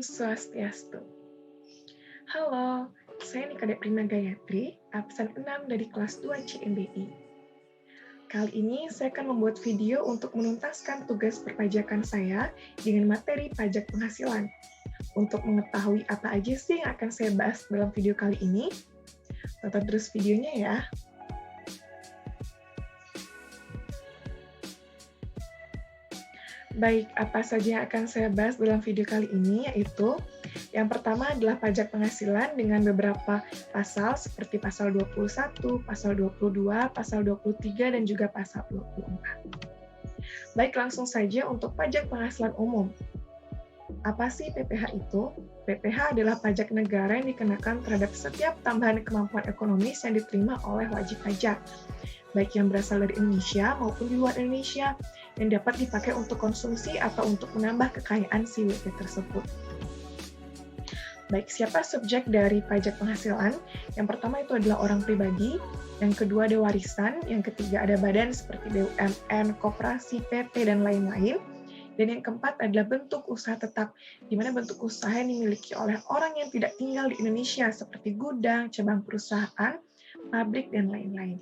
Swastiastu. Halo, saya Nikade Prima Gayatri, absen 6 dari kelas 2 CMBI. Kali ini saya akan membuat video untuk menuntaskan tugas perpajakan saya dengan materi pajak penghasilan. Untuk mengetahui apa aja sih yang akan saya bahas dalam video kali ini, tonton terus videonya ya. Baik, apa saja yang akan saya bahas dalam video kali ini, yaitu yang pertama adalah pajak penghasilan dengan beberapa pasal seperti pasal 21, pasal 22, pasal 23, dan juga pasal 24. Baik, langsung saja untuk pajak penghasilan umum. Apa sih PPh itu? PPh adalah pajak negara yang dikenakan terhadap setiap tambahan kemampuan ekonomis yang diterima oleh wajib pajak, baik yang berasal dari Indonesia maupun di luar Indonesia, yang dapat dipakai untuk konsumsi atau untuk menambah kekayaan si WP tersebut. Baik, siapa subjek dari pajak penghasilan? Yang pertama itu adalah orang pribadi, yang kedua ada warisan, yang ketiga ada badan seperti BUMN, koperasi, PT, dan lain-lain, dan yang keempat adalah bentuk usaha tetap, di mana bentuk usaha yang dimiliki oleh orang yang tidak tinggal di Indonesia, seperti gudang, cabang perusahaan, pabrik, dan lain-lain.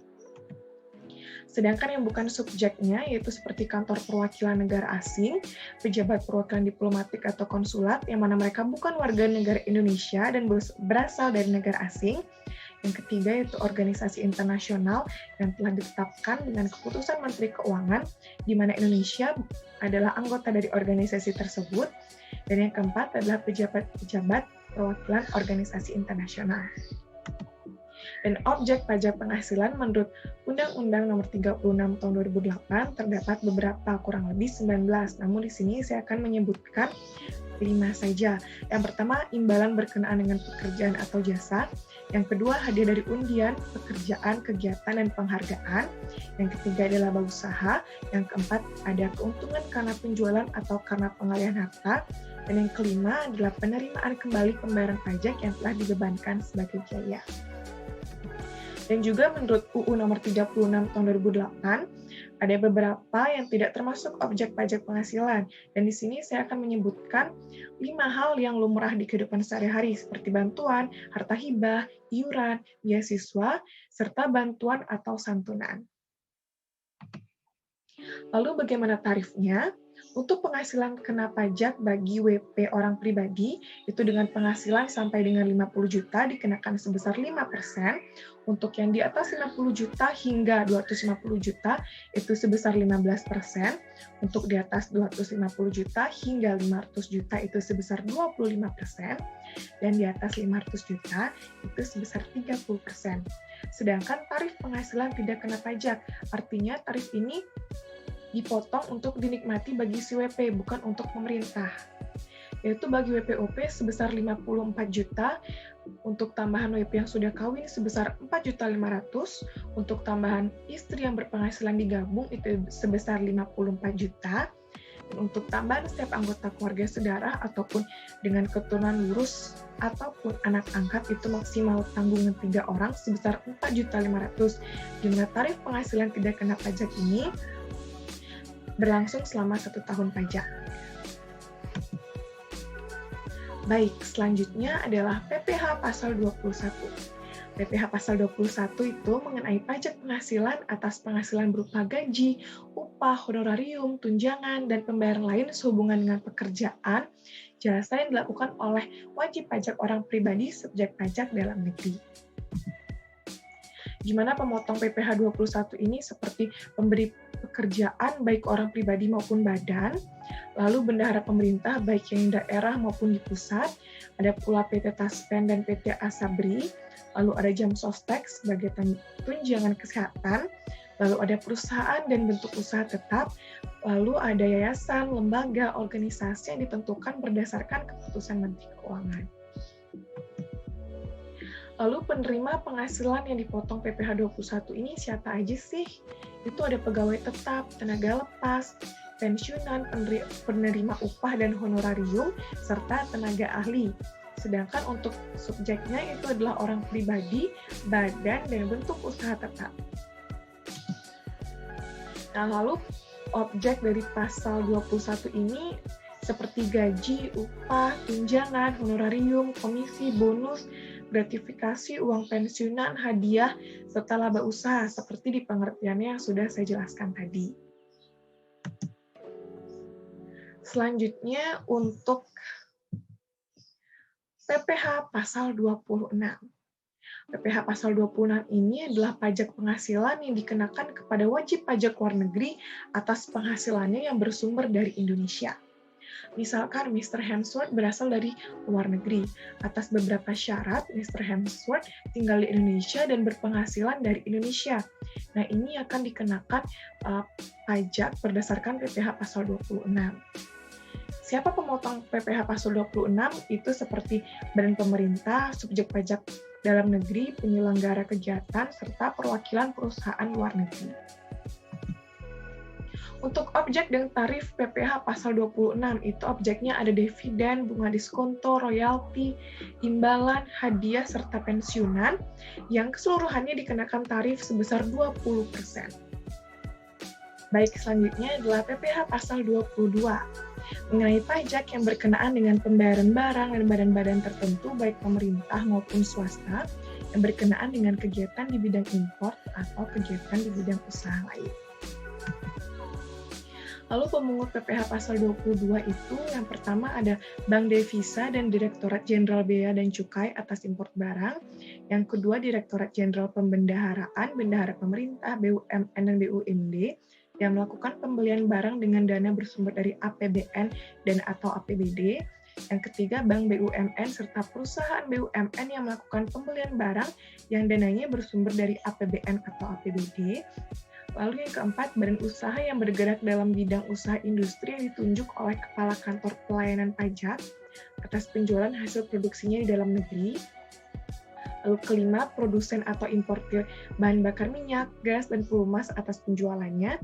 Sedangkan yang bukan subjeknya, yaitu seperti kantor perwakilan negara asing, pejabat perwakilan diplomatik atau konsulat, yang mana mereka bukan warga negara Indonesia dan berasal dari negara asing. Yang ketiga, yaitu organisasi internasional yang telah ditetapkan dengan keputusan Menteri Keuangan, di mana Indonesia adalah anggota dari organisasi tersebut. Dan yang keempat adalah pejabat-pejabat perwakilan organisasi internasional. Dan objek pajak penghasilan menurut Undang-Undang Nomor 36 Tahun 2008 terdapat beberapa, kurang lebih 19. Namun di sini saya akan menyebutkan 5 saja. Yang pertama, imbalan berkenaan dengan pekerjaan atau jasa. Yang kedua, hadiah dari undian, pekerjaan, kegiatan, dan penghargaan. Yang ketiga adalah laba usaha. Yang keempat, ada keuntungan karena penjualan atau karena pengalihan harta. Dan yang kelima adalah penerimaan kembali pembayaran pajak yang telah dibebankan sebagai biaya. Dan juga menurut UU Nomor 36 Tahun 2008, ada beberapa yang tidak termasuk objek pajak penghasilan. Dan di sini saya akan menyebutkan 5 hal yang lumrah di kehidupan sehari-hari, seperti bantuan, harta hibah, iuran, beasiswa, serta bantuan atau santunan. Lalu bagaimana tarifnya? Untuk penghasilan kena pajak bagi WP orang pribadi, itu dengan penghasilan sampai dengan 50 juta dikenakan sebesar 5%, untuk yang di atas 50 juta hingga 250 juta itu sebesar 15%, untuk di atas 250 juta hingga 500 juta itu sebesar 25%, dan di atas 500 juta itu sebesar 30%. Sedangkan tarif penghasilan tidak kena pajak, artinya tarif ini dipotong untuk dinikmati bagi si WP, bukan untuk pemerintah. Yaitu bagi WPOP sebesar 54 juta, untuk tambahan WP yang sudah kawin sebesar 4.500.000, untuk tambahan istri yang berpenghasilan digabung itu sebesar 54 juta, dan untuk tambahan setiap anggota keluarga saudara ataupun dengan keturunan lurus ataupun anak angkat itu maksimal tanggungan 3 orang sebesar 4.500.000. Jumlah tarif penghasilan tidak kena pajak ini berlangsung selama 1 tahun pajak. Baik, selanjutnya adalah PPh Pasal 21. PPh Pasal 21 itu mengenai pajak penghasilan atas penghasilan berupa gaji, upah, honorarium, tunjangan, dan pembayaran lain sehubungan dengan pekerjaan, jasa yang dilakukan oleh wajib pajak orang pribadi subjek pajak dalam negeri. Gimana pemotong PPh 21 ini? Seperti pemberi pekerjaan baik orang pribadi maupun badan, lalu bendahara pemerintah baik yang daerah maupun di pusat, ada pula PT Taspen dan PT Asabri, lalu ada jam sostek sebagai tunjangan kesehatan, lalu ada perusahaan dan bentuk usaha tetap, lalu ada yayasan, lembaga, organisasi yang ditentukan berdasarkan keputusan Menteri Keuangan. Lalu penerima penghasilan yang dipotong PPh 21 ini siapa aja sih? Itu ada pegawai tetap, tenaga lepas, pensiunan, penerima upah dan honorarium, serta tenaga ahli. Sedangkan untuk subjeknya itu adalah orang pribadi, badan, dan bentuk usaha tetap. Nah, lalu objek dari pasal 21 ini seperti gaji, upah, tunjangan, honorarium, komisi, bonus, gratifikasi, uang pensiunan, hadiah, serta laba usaha, seperti di pengertiannya yang sudah saya jelaskan tadi. Selanjutnya untuk PPh pasal 26. PPh pasal 26 ini adalah pajak penghasilan yang dikenakan kepada wajib pajak luar negeri atas penghasilannya yang bersumber dari Indonesia. Misalkan Mr. Hemsworth berasal dari luar negeri. Atas beberapa syarat, Mr. Hemsworth tinggal di Indonesia dan berpenghasilan dari Indonesia. Nah, ini akan dikenakan pajak berdasarkan PPh pasal 26. Siapa pemotong PPh pasal 26? Itu seperti badan pemerintah, subjek pajak dalam negeri, penyelenggara kegiatan, serta perwakilan perusahaan luar negeri. Untuk objek dan tarif PPh pasal 26, itu objeknya ada dividen, bunga diskonto, royalti, imbalan, hadiah, serta pensiunan, yang keseluruhannya dikenakan tarif sebesar 20%. Baik, selanjutnya adalah PPh pasal 22, mengenai pajak yang berkenaan dengan pembayaran barang dan badan-badan tertentu, baik pemerintah maupun swasta, yang berkenaan dengan kegiatan di bidang impor atau kegiatan di bidang usaha lain. Lalu pemungut PPh pasal 22 itu yang pertama ada Bank Devisa dan Direktorat Jenderal Bea dan Cukai atas impor barang. Yang kedua Direktorat Jenderal Pembendaharaan, Bendahara Pemerintah, BUMN dan BUMD yang melakukan pembelian barang dengan dana bersumber dari APBN dan atau APBD. Yang ketiga Bank BUMN serta perusahaan BUMN yang melakukan pembelian barang yang dananya bersumber dari APBN atau APBD. Lalu yang keempat, badan usaha yang bergerak dalam bidang usaha industri yang ditunjuk oleh Kepala Kantor Pelayanan Pajak atas penjualan hasil produksinya di dalam negeri. Lalu kelima, produsen atau importir bahan bakar minyak, gas, dan pelumas atas penjualannya.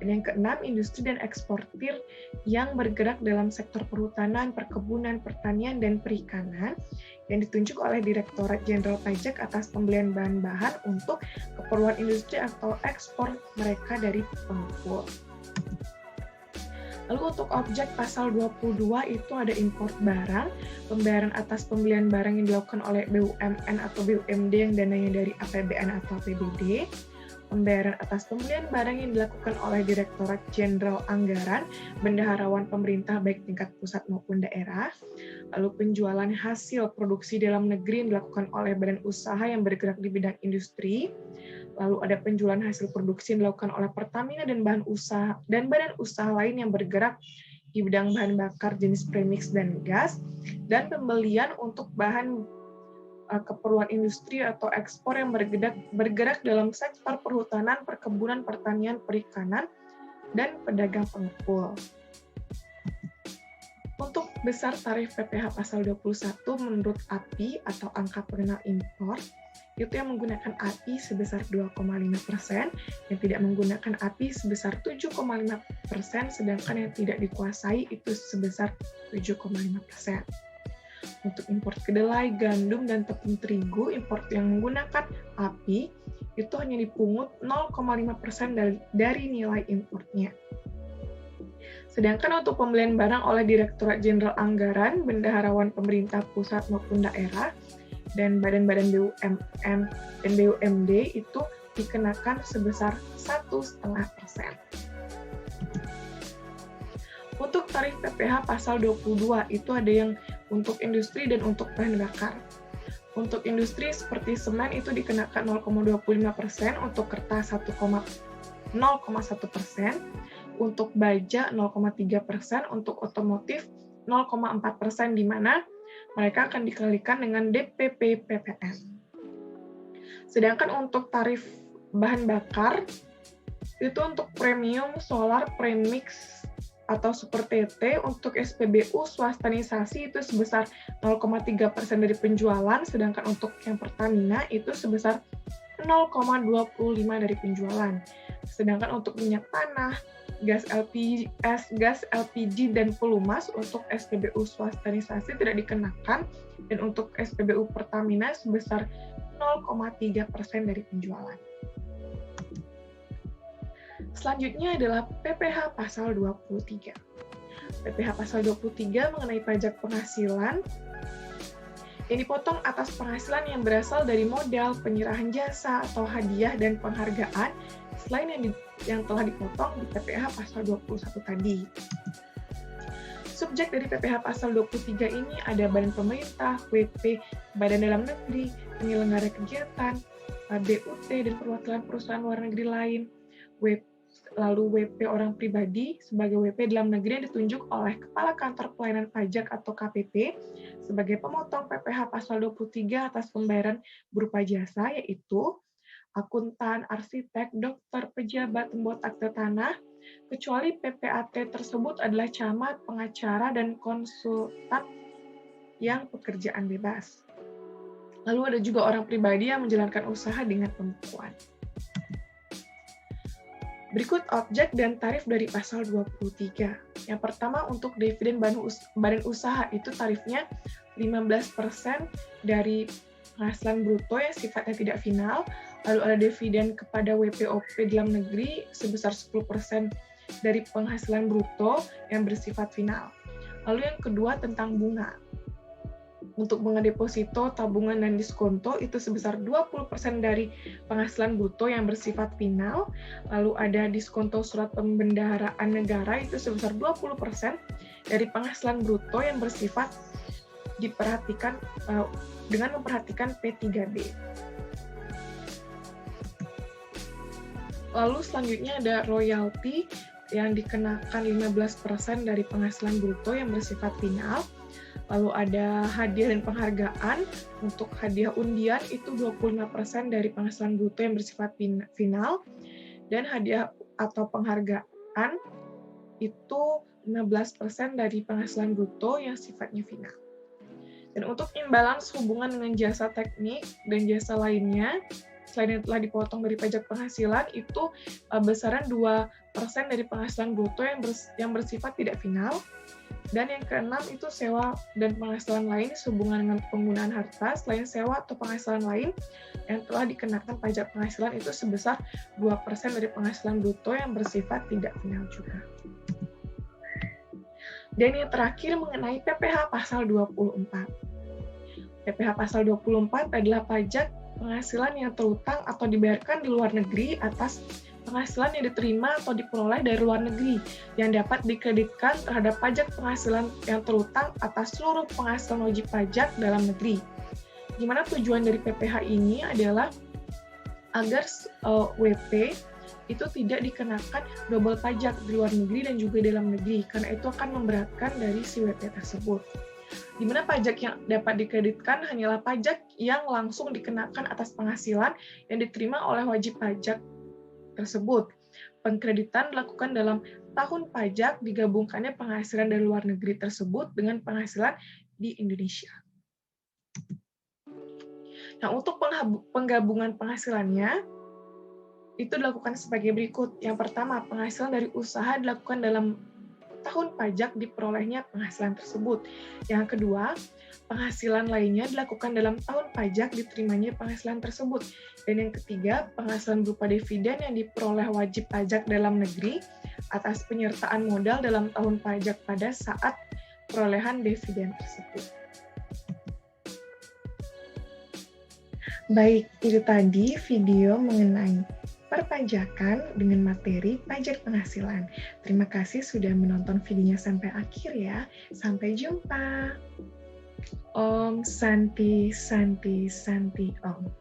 Dan yang keenam, industri dan eksportir yang bergerak dalam sektor perhutanan, perkebunan, pertanian, dan perikanan yang ditunjuk oleh Direktorat Jenderal Pajak atas pembelian bahan-bahan untuk keperluan industri atau ekspor mereka dari pengepul. Lalu untuk objek pasal 22 itu ada import barang, pembayaran atas pembelian barang yang dilakukan oleh BUMN atau BUMD yang dananya dari APBN atau APBD, pembayaran atas pembelian barang yang dilakukan oleh Direktorat Jenderal Anggaran, bendaharawan pemerintah baik tingkat pusat maupun daerah, lalu penjualan hasil produksi dalam negeri yang dilakukan oleh badan usaha yang bergerak di bidang industri, lalu ada penjualan hasil produksi yang dilakukan oleh Pertamina dan badan usaha lain yang bergerak di bidang bahan bakar jenis premix dan gas, dan pembelian untuk bahan keperluan industri atau ekspor yang bergerak dalam sektor perhutanan, perkebunan, pertanian, perikanan, dan pedagang pengepul. Untuk besar tarif PPh pasal 21 menurut API atau angka pengenal impor, itu yang menggunakan API sebesar 2,5%, yang tidak menggunakan API sebesar 7,5%, sedangkan yang tidak dikuasai itu sebesar 7,5%. Untuk impor kedelai, gandum, dan tepung terigu, impor yang menggunakan API itu hanya dipungut 0,5% dari nilai importnya. Sedangkan untuk pembelian barang oleh Direktorat Jenderal Anggaran, bendaharawan pemerintah pusat maupun daerah, dan badan-badan BUMN dan BUMD itu dikenakan sebesar 1,5%. Untuk tarif PPh pasal 22 itu ada yang untuk industri dan untuk bahan bakar. Untuk industri seperti semen itu dikenakan 0,25%, untuk kertas 0,1%, untuk baja 0,3%, untuk otomotif 0,4%, di mana mereka akan dikalikan dengan DPP PPN. Sedangkan untuk tarif bahan bakar itu untuk premium, solar, premix, atau super TT, untuk SPBU swastanisasi itu sebesar 0,3% dari penjualan, sedangkan untuk yang Pertamina itu sebesar 0,25% dari penjualan. Sedangkan untuk minyak tanah, gas LPG dan pelumas untuk SPBU swastanisasi tidak dikenakan, dan untuk SPBU Pertamina sebesar 0,3% dari penjualan. Selanjutnya adalah PPh pasal 23. PPh pasal 23 mengenai pajak penghasilan yang dipotong atas penghasilan yang berasal dari modal, penyerahan jasa, atau hadiah dan penghargaan selain yang telah dipotong di PPh pasal 21 tadi. Subjek dari PPh pasal 23 ini ada badan pemerintah, WP, badan dalam negeri, penyelenggara kegiatan, BUT, dan perwakilan perusahaan luar negeri lain. Lalu WP orang pribadi sebagai WP dalam negeri yang ditunjuk oleh Kepala Kantor Pelayanan Pajak atau KPP sebagai pemotong PPh pasal 23 atas pembayaran berupa jasa, yaitu akuntan, arsitek, dokter, pejabat, pembuat akte tanah, kecuali PPAT tersebut adalah camat, pengacara, dan konsultan yang pekerjaan bebas. Lalu ada juga orang pribadi yang menjalankan usaha dengan pembukuan. Berikut objek dan tarif dari pasal 23. Yang pertama, untuk dividen badan usaha itu tarifnya 15% dari penghasilan bruto yang sifatnya tidak final. Lalu ada dividen kepada WPOP dalam negeri sebesar 10% dari penghasilan bruto yang bersifat final. Lalu yang kedua tentang bunga. Untuk bunga deposito, tabungan, dan diskonto itu sebesar 20% dari penghasilan bruto yang bersifat final. Lalu ada diskonto surat pembendaharaan negara itu sebesar 20% dari penghasilan bruto yang bersifat diperhatikan dengan memperhatikan P3B. Lalu selanjutnya ada royalti yang dikenakan 15% dari penghasilan bruto yang bersifat final. Lalu ada hadiah dan penghargaan. Untuk hadiah undian itu 25% dari penghasilan bruto yang bersifat final. Dan hadiah atau penghargaan itu 15% dari penghasilan bruto yang sifatnya final. Dan untuk imbalans hubungan dengan jasa teknik dan jasa lainnya, selain yang telah dipotong dari pajak penghasilan, itu besaran 2% dari penghasilan bruto yang bersifat tidak final. Dan yang keenam itu sewa dan penghasilan lain sehubungan dengan penggunaan harta selain sewa atau penghasilan lain yang telah dikenakan pajak penghasilan itu sebesar 2% dari penghasilan bruto yang bersifat tidak final juga. Dan yang terakhir mengenai PPh pasal 24. PPh pasal 24 adalah pajak penghasilan yang terutang atau dibayarkan di luar negeri atas penghasilan yang diterima atau diperoleh dari luar negeri yang dapat dikreditkan terhadap pajak penghasilan yang terutang atas seluruh penghasilan wajib pajak dalam negeri. Di mana tujuan dari PPh ini adalah agar WP itu tidak dikenakan double pajak di luar negeri dan juga dalam negeri, karena itu akan memberatkan dari si WP tersebut. Di mana pajak yang dapat dikreditkan hanyalah pajak yang langsung dikenakan atas penghasilan yang diterima oleh wajib pajak tersebut. Pengkreditan dilakukan dalam tahun pajak digabungkannya penghasilan dari luar negeri tersebut dengan penghasilan di Indonesia. Nah, untuk penggabungan penghasilannya itu dilakukan sebagai berikut. Yang pertama, penghasilan dari usaha dilakukan dalam tahun pajak diperolehnya penghasilan tersebut. Yang kedua, penghasilan lainnya dilakukan dalam tahun pajak diterimanya penghasilan tersebut. Dan yang ketiga, penghasilan berupa dividen yang diperoleh wajib pajak dalam negeri atas penyertaan modal dalam tahun pajak pada saat perolehan dividen tersebut. Baik, itu tadi video mengenai perpajakan dengan materi pajak penghasilan. Terima kasih sudah menonton videonya sampai akhir ya. Sampai jumpa. Om Santi Santi Santi Om.